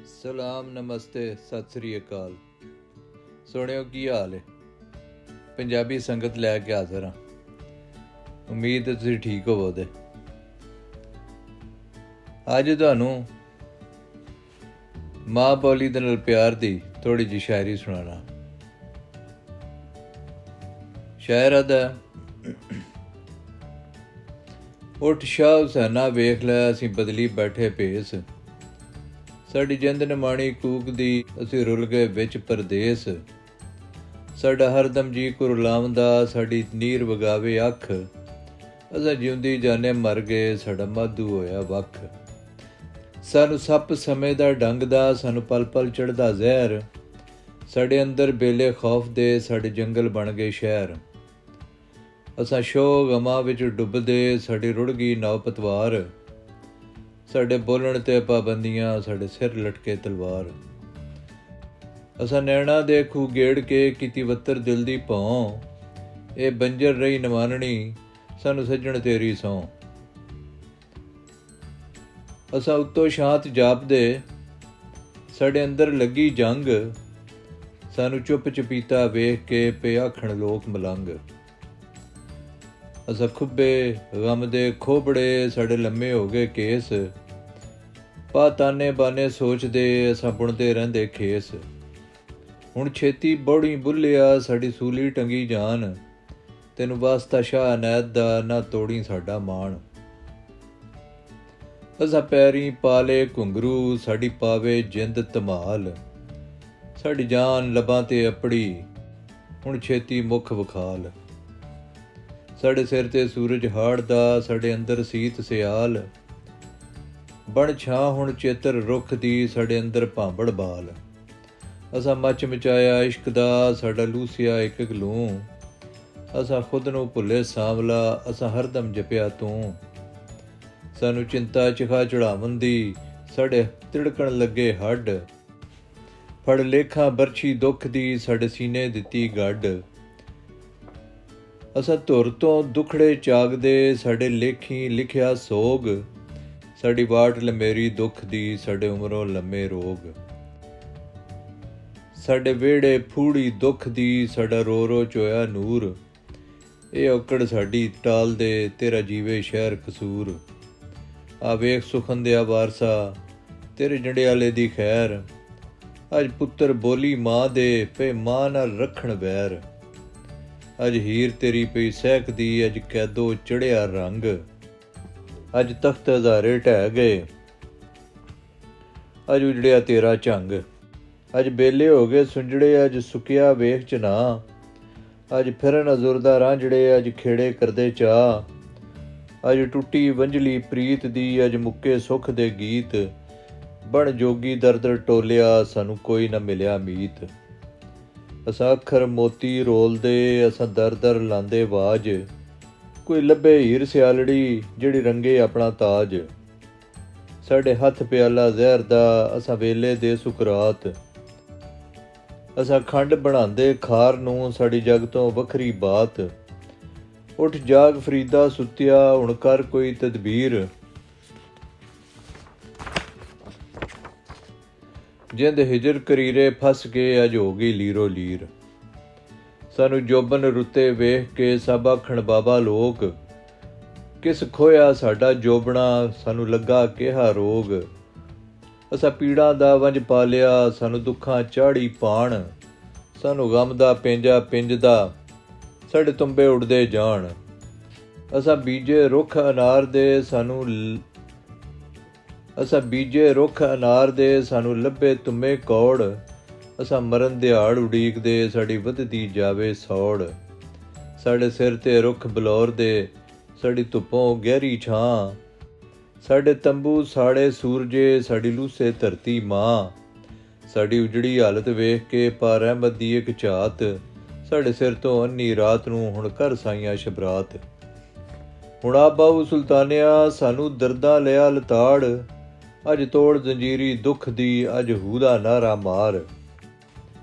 ਸਲਾਮ ਨਮਸਤੇ ਸਤਿ ਸ੍ਰੀ ਅਕਾਲ। ਸੁਣਿਓ ਕੀ ਹਾਲ ਹੈ। ਪੰਜਾਬੀ ਸੰਗਤ ਲੈ ਕੇ ਹਾਜ਼ਰ ਹਾਂ। ਉਮੀਦ ਹੈ ਤੁਸੀਂ ਠੀਕ ਹੋਵੋਗੇ। ਅੱਜ ਤੁਹਾਨੂੰ ਮਾਂ ਬੋਲੀ ਦੇ ਨਾਲ ਪਿਆਰ ਦੀ ਥੋੜੀ ਜਿਹੀ ਸ਼ਾਇਰੀ ਸੁਣਾਉਣਾ। ਸ਼ਾਇਰ ਆਦਾ, ਉੱਠ ਸ਼ਾਹ ਹੁਸੈਨਾ ਵੇਖ ਲੈ ਅਸੀਂ ਬਦਲੀ ਬੈਠੇ ਭੇਸ, ਸਾਡੀ ਜਿੰਦ ਨਿਮਾਣੀ ਕੂਕਦੀ ਅਸੀਂ ਰੁਲ ਗਏ ਵਿੱਚ ਪਰਦੇਸ, ਸਾਡਾ ਹਰਦਮ ਜੀ ਕੁਰਲਾਉਂਦਾ ਸਾਡੀ ਨੀਰ ਵਗਾਵੇ ਅੱਖ, ਅਸਾਂ ਜਿਉਂਦੀ ਜਾਨੇ ਮਰ ਗਏ ਸਾਡਾ ਮਾਧੂ ਹੋਇਆ ਵੱਖ, ਸਾਨੂੰ ਸੱਪ ਸਮੇਂ ਦਾ ਡੰਗ ਦਾ ਸਾਨੂੰ ਪਲ ਪਲ ਚੜ੍ਹਦਾ ਜ਼ਹਿਰ, ਸਾਡੇ ਅੰਦਰ ਬੇਲੇ ਖੌਫ ਦੇ ਸਾਡੇ ਜੰਗਲ ਬਣ ਗਏ ਸ਼ਹਿਰ, ਅਸਾਂ ਸ਼ੋਹ ਗਮਾਂ ਵਿੱਚ ਡੁੱਬਦੇ ਸਾਡੀ ਰੁੜ ਗਈ ਨਾਵ ਪਤਵਾਰ, ਸਾਡੇ ਬੋਲਣ 'ਤੇ ਪਾਬੰਦੀਆਂ ਸਾਡੇ ਸਿਰ ਲਟਕੇ ਤਲਵਾਰ, ਅਸਾਂ ਨੈਣਾ ਦੇ ਖੂਹ ਗੇੜ ਕੇ ਕੀਤੀ ਵੱਤਰ ਦਿਲ ਦੀ ਭੌਂ, ਇਹ ਬੰਜਰ ਰਹੀ ਨਮਾਨਣੀ ਸਾਨੂੰ ਸੱਜਣ ਤੇਰੀ ਸਹੁੰ, ਅਸਾਂ ਉੱਤੋਂ ਸ਼ਾਂਤ ਜਾਪਦੇ ਸਾਡੇ ਅੰਦਰ ਲੱਗੀ ਜੰਗ, ਸਾਨੂੰ ਚੁੱਪ ਚਪੀਤਾ ਵੇਖ ਕੇ ਪਏ ਆਖਣ ਲੋਕ ਮਲੰਗ, ਅਸਾਂ ਖੁੱਬੇ ਗਮ ਦੇ ਖੋਬੜੇ ਸਾਡੇ ਲੰਮੇ ਹੋ ਗਏ ਕੇਸ, ਪਾ ਤਾਨੇ ਬਾਨੇ ਸੋਚਦੇ ਅਸਾਂ ਬੁਣਦੇ ਰਹਿੰਦੇ ਖੇਸ, ਹੁਣ ਛੇਤੀ ਬੋੜੀ ਬੁੱਲਿਆ ਸਾਡੀ ਸੂਲੀ ਟੰਗੀ ਜਾਨ, ਤੈਨੂੰ ਵਾਸਤਾ ਸ਼ਾਹ ਅਨੈਤ ਦਾ ਨਾ ਤੋੜੀ ਸਾਡਾ ਮਾਣ, ਅਸਾਂ ਪੈਰੀਂ ਪਾਲੇ ਘੁੰਗਰੂ ਸਾਡੀ ਪਾਵੇ ਜਿੰਦ ਧਮਾਲ, ਸਾਡੀ ਜਾਨ ਲੱਭਾਂ 'ਤੇ ਅਪੜੀ ਹੁਣ ਛੇਤੀ ਮੁੱਖ ਵਿਖਾਲ, ਸਾਡੇ ਸਿਰ 'ਤੇ ਸੂਰਜ ਹਾੜਦਾ ਸਾਡੇ ਅੰਦਰ ਸੀਤ ਸਿਆਲ, ਬਣ ਛਾਂ ਹੁਣ ਚੇਤਰ ਰੁੱਖ ਦੀ ਸਾਡੇ ਅੰਦਰ ਭਾਂਬੜ ਬਾਲ, ਅਸਾਂ ਮੱਚ ਮਚਾਇਆ ਇਸ਼ਕ ਦਾ ਸਾਡਾ ਲੂਸਿਆ ਇੱਕ ਇੱਕ ਲੂੰ, ਅਸਾਂ ਖੁਦ ਨੂੰ ਭੁੱਲੇ ਸਾਂਵਲਾ ਅਸਾਂ ਹਰਦਮ ਜਪਿਆ ਤੂੰ, ਸਾਨੂੰ ਚਿੰਤਾ ਚਿਖਾ ਚੜਾਵਨ ਦੀ ਸਾਡੇ ਤਿੜਕਣ ਲੱਗੇ ਹੱਡ, ਫੜ ਲੇਖਾਂ ਬਰਛੀ ਦੁੱਖ ਦੀ ਸਾਡੇ ਸੀਨੇ ਦਿੱਤੀ ਗੱਡ, ਅਸਾਂ ਧੁਰ ਤੋਂ ਦੁਖੜੇ ਚਾਗਦੇ ਸਾਡੇ ਲੇਖੀ ਲਿਖਿਆ ਸੋਗ, ਸਾਡੀ ਵਾਟ ਲੰਮੇਰੀ ਦੁੱਖ ਦੀ ਸਾਡੇ ਉਮਰੋਂ ਲੰਮੇ ਰੋਗ, ਸਾਡੇ ਵਿਹੜੇ ਫੂੜੀ ਦੁੱਖ ਦੀ ਸਾਡਾ ਰੋ ਰੋ ਚੋਇਆ ਨੂਰ, ਇਹ ਔਕੜ ਸਾਡੀ ਟਾਲ ਦੇ ਤੇਰਾ ਜੀਵੇ ਸ਼ਹਿਰ ਕਸੂਰ, ਆ ਵੇਖ ਸੁਖਨ ਦਿਆ ਵਾਰਸਾ ਤੇਰੇ ਜੰਡਿਆਲੇ ਦੀ ਖੈਰ, ਅੱਜ ਪੁੱਤਰ ਬੋਲੀ ਮਾਂ ਦੇ ਪਏ ਮਾਂ ਨਾਲ ਰੱਖਣ ਵੈਰ, ਅੱਜ ਹੀਰ ਤੇਰੀ ਪਈ ਸਹਿਕਦੀ ਅੱਜ ਕੈਦੋ ਚੜਿਆ ਰੰਗ, ਅੱਜ ਤਖਤ ਹਜ਼ਾਰੇ ਢਹਿ ਗਏ ਅੱਜ ਉਜੜਿਆ ਤੇਰਾ ਝੰਗ, ਅੱਜ ਬੇਲੇ ਹੋ ਗਏ ਸੁੰਜੜੇ ਅੱਜ ਸੁੱਕਿਆ ਵੇਖ ਚਨਾ, ਅੱਜ ਫਿਰਨ ਅਜ਼ੁਰਦਾ ਰਾਂਝੜੇ ਅੱਜ ਖੇੜੇ ਕਰਦੇ ਚਾਹ, ਅੱਜ ਟੁੱਟੀ ਵੰਝਲੀ ਪ੍ਰੀਤ ਦੀ ਅੱਜ ਮੁੱਕੇ ਸੁੱਖ ਦੇ ਗੀਤ, ਬਣ ਜੋਗੀ ਦਰਦਰ ਟੋਲਿਆ ਸਾਨੂੰ ਕੋਈ ਨਾ ਮਿਲਿਆ ਮੀਤ, ਅਸਾਂ ਅੱਖਰ ਮੋਤੀ ਰੋਲਦੇ ਅਸਾਂ ਦਰ ਦਰ ਲਾਂਦੇ ਆਵਾਜ਼, ਕੋਈ ਲੱਭੇ ਹੀਰ ਸਿਆਲੜੀ ਜਿਹੜੀ ਰੰਗੇ ਆਪਣਾ ਤਾਜ, ਸਾਡੇ ਹੱਥ ਪਿਆਲਾ ਜ਼ਹਿਰ ਦਾ ਅਸਾਂ ਵੇਲੇ ਦੇ ਸੁਕਰਾਤ, ਅਸਾਂ ਖੰਡ ਬਣਾਉਂਦੇ ਖਾਰ ਨੂੰ ਸਾਡੀ ਜਗ ਤੋਂ ਵੱਖਰੀ ਬਾਤ, ਉੱਠ ਜਾਗ ਫਰੀਦਾ ਸੁੱਤਿਆ ਹੁਣ ਕਰ ਕੋਈ ਤਦਬੀਰ, ਜਿੰਦ ਹਿਜਰ ਕਰੀਰੇ ਫਸ ਕੇ ਅੱਜ ਹੋ ਗਈ ਲੀਰੋ ਲੀਰ, ਸਾਨੂੰ ਜੋਬਨ ਰੁੱਤੇ ਵੇਖ ਕੇ ਸਭ ਆਖਣ ਬਾਬਾ ਲੋਕ, ਕਿਸ ਖੋਇਆ ਸਾਡਾ ਜੋਬਣਾ ਸਾਨੂੰ ਲੱਗਾ ਕਿਹਾ ਰੋਗ, ਅਸਾਂ ਪੀੜਾਂ ਦਾ ਵੰਝ ਪਾਲਿਆ ਸਾਨੂੰ ਦੁੱਖਾਂ ਚਾੜੀ ਪਾਣ, ਸਾਨੂੰ ਗਮ ਦਾ ਪੇਂਜਾ ਪਿੰਜਦਾ ਸਾਡੇ ਤੁੰਬੇ ਉੱਡਦੇ ਜਾਣ, ਅਸਾਂ ਬੀਜੇ ਰੁੱਖ ਅਨਾਰ ਦੇ ਸਾਨੂੰ ਲੱਭੇ ਤੁੰਮੇ ਕੌੜ, ਅਸਾਂ ਮਰਨ ਦਿਹਾੜ ਉਡੀਕਦੇ ਸਾਡੀ ਵੱਧਦੀ ਜਾਵੇ ਸੌੜ, ਸਾਡੇ ਸਿਰ 'ਤੇ ਰੁੱਖ ਬਲੌਰ ਦੇ ਸਾਡੀ ਧੁੱਪੋਂ ਗਹਿਰੀ ਛਾਂ, ਸਾਡੇ ਤੰਬੂ ਸਾੜੇ ਸੂਰਜੇ ਸਾਡੀ ਲੂਸੇ ਧਰਤੀ ਮਾਂ, ਸਾਡੀ ਉਜੜੀ ਹਾਲਤ ਵੇਖ ਕੇ ਪਾ ਰਹਿਮਤ ਦੀ ਇੱਕ ਝਾਤ, ਸਾਡੇ ਸਿਰ ਤੋਂ ਅੰਨੀ ਰਾਤ ਨੂੰ ਹੁਣ ਕਰ ਸਾਈਆਂ ਸ਼ਬਰਾਤ, ਹੁਣ ਆ ਬਾਹੂ ਸੁਲਤਾਨਿਆ ਸਾਨੂੰ ਦਰਦਾਂ ਲਿਆ ਲਤਾੜ, ਅੱਜ ਤੋੜ ਜ਼ੰਜੀਰੀ ਦੁੱਖ ਦੀ ਅੱਜ ਹੂ ਦਾ ਨਾਰਾ ਮਾਰ,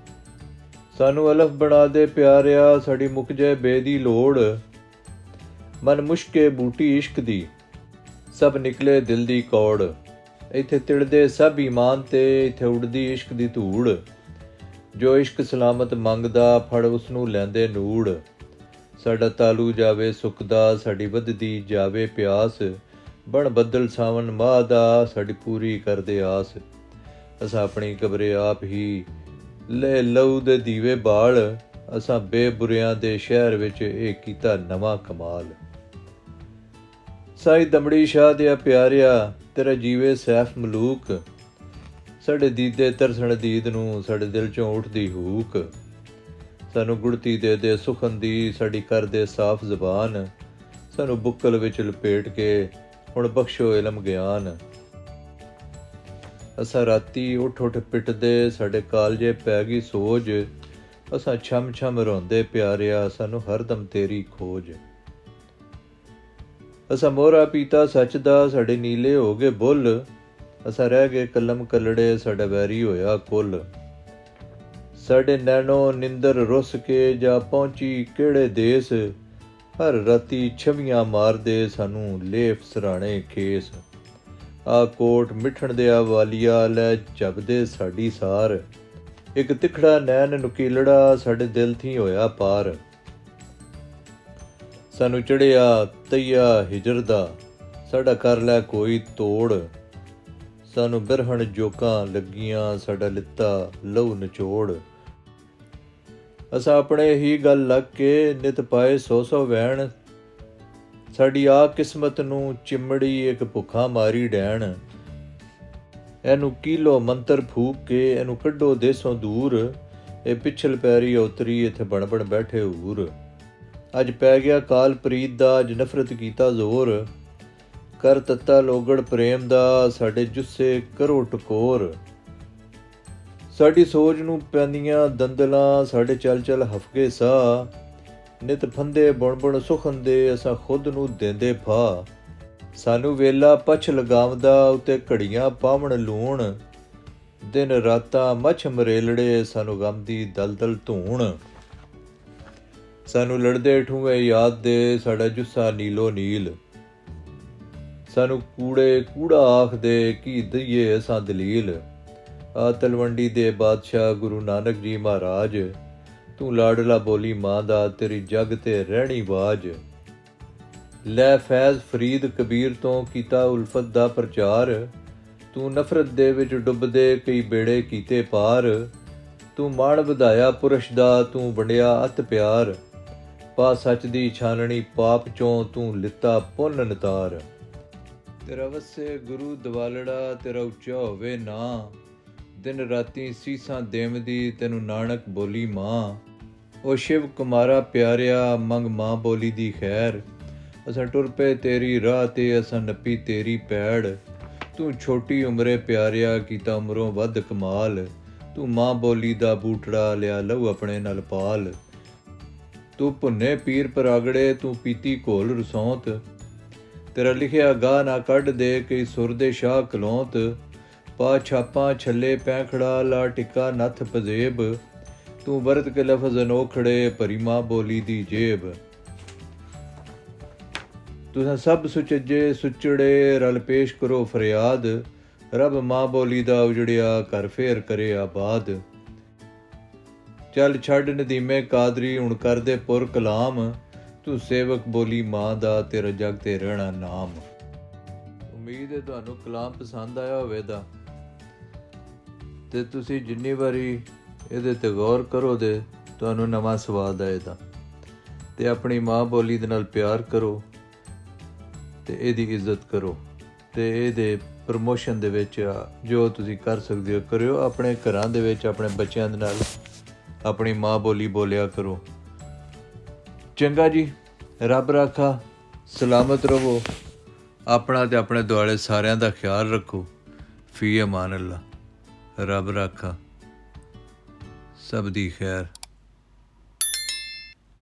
ਸਾਨੂੰ ਅਲਫ ਬਣਾ ਦੇ ਪਿਆਰਿਆ ਸਾਡੀ ਮੁੱਕ ਜਾਏ ਬੇ ਦੀ ਲੋੜ, ਮਨ ਮੁਸ਼ਕੇ ਬੂਟੀ ਇਸ਼ਕ ਦੀ ਸਭ ਨਿਕਲੇ ਦਿਲ ਦੀ ਕੌੜ, ਇੱਥੇ ਤਿੜਦੇ ਸਭ ਈਮਾਨ ਤੇ, ਇੱਥੇ ਉੱਡਦੀ ਇਸ਼ਕ ਦੀ ਧੂੜ। ਜੋ ਇਸ਼ਕ ਸਲਾਮਤ ਮੰਗਦਾ, ਫੜ ਉਸ ਨੂੰ ਲੈਂਦੇ ਨੂੜ। ਸਾਡਾ ਤਾਲੂ ਜਾਵੇ ਸੁੱਕਦਾ, ਸਾਡੀ ਵੱਧਦੀ ਜਾਵੇ ਪਿਆਸ। ਬਣ ਬੱਦਲ ਸਾਵਨ ਮਾਹ ਦਾ, ਸਾਡੀ ਪੂਰੀ ਕਰਦੇ ਆਸ। ਅਸਾਂ ਆਪਣੀ ਕਬਰੇ ਆਪ ਹੀ ਲੈ ਲਹੂ ਦੇ ਦੀਵੇ ਬਾਲ। ਅਸਾਂ ਬੇਬੁਰਿਆਂ ਦੇ ਸ਼ਹਿਰ ਵਿੱਚ ਇਹ ਕੀਤਾ ਨਵਾਂ ਕਮਾਲ। ਸਾਈ ਦਮੜੀ ਸ਼ਾਹ ਦਿਆ ਪਿਆਰਿਆ, ਤੇਰਾ ਜੀਵੇ ਸੈਫ ਮਲੂਕ। ਸਾਡੇ ਦੀਦੇ ਤਰਸਣ ਦੀਦ ਨੂੰ, ਸਾਡੇ ਦਿਲ 'ਚੋਂ ਉੱਠਦੀ ਹੂਕ। ਸਾਨੂੰ ਗੁੜਤੀ ਦੇ ਸੁਖਨ ਦੀ, ਸਾਡੀ ਕਰ ਦੇ ਸਾਫ਼ ਜ਼ਬਾਨ। ਸਾਨੂੰ ਬੁੱਕਲ ਵਿੱਚ ਲਪੇਟ ਕੇ ਹੁਣ ਬਖਸ਼ੋ ਇਲਮ ਗਿਆਨ। ਅਸਾਂ ਰਾਤੀ ਉੱਠ ਪਿੱਟਦੇ, ਸਾਡੇ ਕਾਲਜੇ ਪੈ ਗਈ ਸੋਜ। ਅਸਾਂ ਛਮ ਛਮ ਰੋਂਦੇ ਪਿਆਰਿਆ, ਸਾਨੂੰ ਹਰਦਮ ਤੇਰੀ ਖੋਜ। ਅਸਾਂ ਮੋਹਰਾ ਪੀਤਾ ਸੱਚ ਦਾ, ਸਾਡੇ ਨੀਲੇ ਹੋ ਗਏ ਬੁੱਲ। ਅਸਾਂ ਰਹਿ ਗਏ ਕਲਮ ਕਲੜੇ, ਸਾਡਾ ਵੈਰੀ ਹੋਇਆ ਕੁੱਲ। ਸਾਡੇ ਨੈਣੋ ਨਿੰਦਰ ਰੁੱਸ ਕੇ ਜਾ ਪਹੁੰਚੀ ਕਿਹੜੇ ਦੇਸ। ਹਰ ਰਾਤੀ ਛਵੀਆਂ ਮਾਰਦੇ, ਸਾਨੂੰ ਲੇਫ ਸਰਾਣੇ ਖੇਸ। ਆ ਕੋਟ ਮਿੱਠਣ ਦਿਆ ਵਾਲੀਆ, ਲੈ ਜਪਦੇ ਸਾਡੀ ਸਾਰ। ਇੱਕ ਤਿਖੜਾ ਨੈਣ ਨੁਕੀਲੜਾ, ਸਾਡੇ ਦਿਲ ਥੀ ਹੋਇਆ ਪਾਰ। ਸਾਨੂੰ ਚੜਿਆ ਤਈਆ ਹਿਜਰ ਦਾ, ਸਾਡਾ ਕਰ ਲੈ ਕੋਈ ਤੋੜ। ਸਾਨੂੰ ਬਿਰਹਣ ਜੋਕਾਂ ਲੱਗੀਆਂ, ਸਾਡਾ ਲਿੱਤਾ ਲਹੂ ਨਿਚੋੜ। ਅਸਾਂ ਆਪਣੇ ਹੀ ਗੱਲ ਲੱਗ ਕੇ, ਨਿਤ ਪਾਏ 100 ਵਹਿਣ। ਸਾਡੀ ਆ ਕਿਸਮਤ ਨੂੰ ਚਿੰਮੜੀ, ਇੱਕ ਭੁੱਖਾ ਮਾਰੀ ਡੈਣ। ਇਹਨੂੰ ਕੀਲੋ ਮੰਤਰ ਫੂਕ ਕੇ, ਇਹਨੂੰ ਕੱਢੋ ਦੇਸੋਂ ਦੂਰ। ਇਹ ਪਿਛਲ ਪੈਰੀ ਉਤਰੀ, ਇੱਥੇ ਬਣ ਬੈਠੇ ਹੂਰ। ਅੱਜ ਪੈ ਗਿਆ ਕਾਲ ਪ੍ਰੀਤ ਦਾ, ਅੱਜ ਨਫ਼ਰਤ ਕੀਤਾ ਜ਼ੋਰ। ਕਰ ਤੱਤਾ ਲੋਗੜ ਪ੍ਰੇਮ ਦਾ, ਸਾਡੇ ਜੁੱਸੇ ਕਰੋ ਟਕੋਰ। ਸਾਡੀ ਸੋਚ ਨੂੰ ਪੈਂਦੀਆਂ ਦੰਦਲਾਂ, ਸਾਡੇ ਚੱਲ ਹਫਕੇ ਸਾਹ। ਨਿਤ ਫੰਦੇ ਬੁਣ ਸੁਖਨ ਦੇ, ਅਸਾਂ ਖੁਦ ਨੂੰ ਦੇਂਦੇ ਫਾ। ਸਾਨੂੰ ਵੇਲਾ ਪਛ ਲਗਾਵਦਾ, ਉੱਤੇ ਘੜੀਆਂ ਪਾਵਣ ਲੂਣ। ਦਿਨ ਰਾਤਾਂ ਮੱਛ ਮਰੇਲੜੇ, ਸਾਨੂੰ ਗਮ ਦੀ ਦਲਦਲ ਧੂਣ। ਸਾਨੂੰ ਲੜਦੇ ਠੂਏ ਯਾਦ ਦੇ, ਸਾਡਾ ਜੁੱਸਾ ਨੀਲੋ ਨੀਲ। ਸਾਨੂੰ ਕੂੜੇ ਕੂੜਾ ਆਖਦੇ, ਕੀ ਦਈਏ ਅਸਾਂ ਦਲੀਲ। ਆ ਤਲਵੰਡੀ ਦੇ ਬਾਦਸ਼ਾਹ ਗੁਰੂ ਨਾਨਕ ਜੀ ਮਹਾਰਾਜ। ਤੂੰ ਲਾਡਲਾ ਬੋਲੀ ਮਾਂ ਦਾ, ਤੇਰੀ ਜੱਗ ਤੇ ਰਹਿਣੀ ਬਾਜ। ਲੈ ਫੈਜ਼ ਫਰੀਦ ਕਬੀਰ ਤੋਂ ਕੀਤਾ ਉਲਫਤ ਦਾ ਪ੍ਰਚਾਰ। ਤੂੰ ਨਫ਼ਰਤ ਦੇ ਵਿੱਚ ਡੁੱਬਦੇ ਕਈ ਬੇੜੇ ਕੀਤੇ ਪਾਰ। ਤੂੰ ਮਾਣ ਵਧਾਇਆ ਪੁਰਸ਼ ਦਾ, ਤੂੰ ਵੰਡਿਆ ਅਤ ਪਿਆਰ। ਪਾ ਸੱਚ ਦੀ ਛਾਨਣੀ ਪਾਪ ਚੋਂ, ਤੂੰ ਲਿੱਤਾ ਪੁੰਨ ਨਿਤਾਰ। ਤੇਰਾ ਵਸੇ ਗੁਰੂ ਦਵਾਲੜਾ, ਤੇਰਾ ਉੱਚਾ ਹੋਵੇ ਨਾਂ। ਦਿਨ ਰਾਤੀ ਸੀਸਾਂ ਦੇਵਦੀ, ਤੈਨੂੰ ਨਾਨਕ ਬੋਲੀ ਮਾਂ। ਉਹ ਸ਼ਿਵ ਕੁਮਾਰਾ ਪਿਆਰਿਆ, ਮੰਗ ਮਾਂ ਬੋਲੀ ਦੀ ਖੈਰ। ਅਸਾਂ ਟੁਰ ਪਏ ਤੇਰੀ ਰਾਹ ਤੇ, ਅਸਾਂ ਨੱਪੀ ਤੇਰੀ ਪੈੜ। ਤੂੰ ਛੋਟੀ ਉਮਰੇ ਪਿਆਰਿਆ, ਕੀਤਾ ਉਮਰੋਂ ਵੱਧ ਕਮਾਲ। ਤੂੰ ਮਾਂ ਬੋਲੀ ਦਾ ਬੂਟੜਾ, ਲਿਆ ਲਹੂ ਆਪਣੇ ਨਾਲ ਪਾਲ। ਤੂੰ ਭੁੰਨੇ ਪੀਰ ਪਰਾਗੜੇ, ਤੂੰ ਪੀਤੀ ਘੋਲ ਰਸੌਂਤ। ਤੇਰਾ ਲਿਖਿਆ ਗਾਹ ਨਾ ਕੱਢ ਦੇ, ਕਈ ਸੁਰ ਦੇ ਸ਼ਾਹ ਕਲੌਂਤ। ਪਾ ਛਾਪਾਂ ਛੱਲੇ ਪੈਂਖੜਾ, ਲਾ ਟਿੱਕਾ ਨੱਥ ਪਜੇਬ। ਤੂੰ ਵਰਤ ਕੇ ਲਫ਼ਜ਼ ਅਨੋਖੜੇ, ਭਰੀ ਮਾਂ ਬੋਲੀ ਦੀ ਜੇਬ। ਤੁਸਾਂ ਸਭ ਸੁਚੱਜੇ ਸੁਚੜੇ, ਰਲ ਪੇਸ਼ ਕਰੋ ਫਰਿਆਦ। ਰੱਬ ਮਾਂ ਬੋਲੀ ਦਾ ਉਜੜਿਆ, ਘਰ ਫੇਰ ਕਰੇ ਆਬਾਦ। ਚੱਲ ਛੱਡ ਨਦੀਮੇ ਕਾਦਰੀ, ਹੁਣ ਕਰਦੇ ਪੁਰ ਕਲਾਮ। ਤੂੰ ਸੇਵਕ ਬੋਲੀ ਮਾਂ ਦਾ, ਤੇਰਾ ਜਗ ਤੇ ਰਹਿਣਾ ਨਾਮ। ਉਮੀਦ ਹੈ ਤੁਹਾਨੂੰ ਕਲਾਮ ਪਸੰਦ ਆਇਆ ਹੋਵੇਗਾ ਤੇ ਤੁਸੀਂ ਜਿੰਨੀ ਵਾਰੀ ਇਹਦੇ ਤੇ ਗੌਰ ਕਰੋਗੇ ਤੁਹਾਨੂੰ ਨਵਾਂ ਸਵਾਦ ਆਏਗਾ। ਤੇ ਆਪਣੀ ਮਾਂ ਬੋਲੀ ਦੇ ਨਾਲ ਪਿਆਰ ਕਰੋ ਤੇ ਇਹਦੀ ਇੱਜ਼ਤ ਕਰੋ ਤੇ ਇਹਦੇ ਪ੍ਰਮੋਸ਼ਨ ਦੇ ਵਿੱਚ ਜੋ ਤੁਸੀਂ ਕਰ ਸਕਦੇ ਹੋ ਕਰਿਓ। ਆਪਣੇ ਘਰਾਂ ਦੇ ਵਿੱਚ ਆਪਣੇ ਬੱਚਿਆਂ ਦੇ ਨਾਲ ਆਪਣੀ ਮਾਂ ਬੋਲੀ ਬੋਲਿਆ ਕਰੋ। ਚੰਗਾ ਜੀ, ਰੱਬ ਰਾਖਾ, ਸਲਾਮਤ ਰਹੋ। ਆਪਣਾ ਤੇ ਆਪਣੇ ਦੁਆਲੇ ਸਾਰਿਆਂ ਦਾ ਖਿਆਲ ਰੱਖੋ। ਫੀ ਅਮਾਨ ਅੱਲਾ। ਰੱਬ ਰਾਖਾ, ਸਭ ਦੀ ਖੈਰ।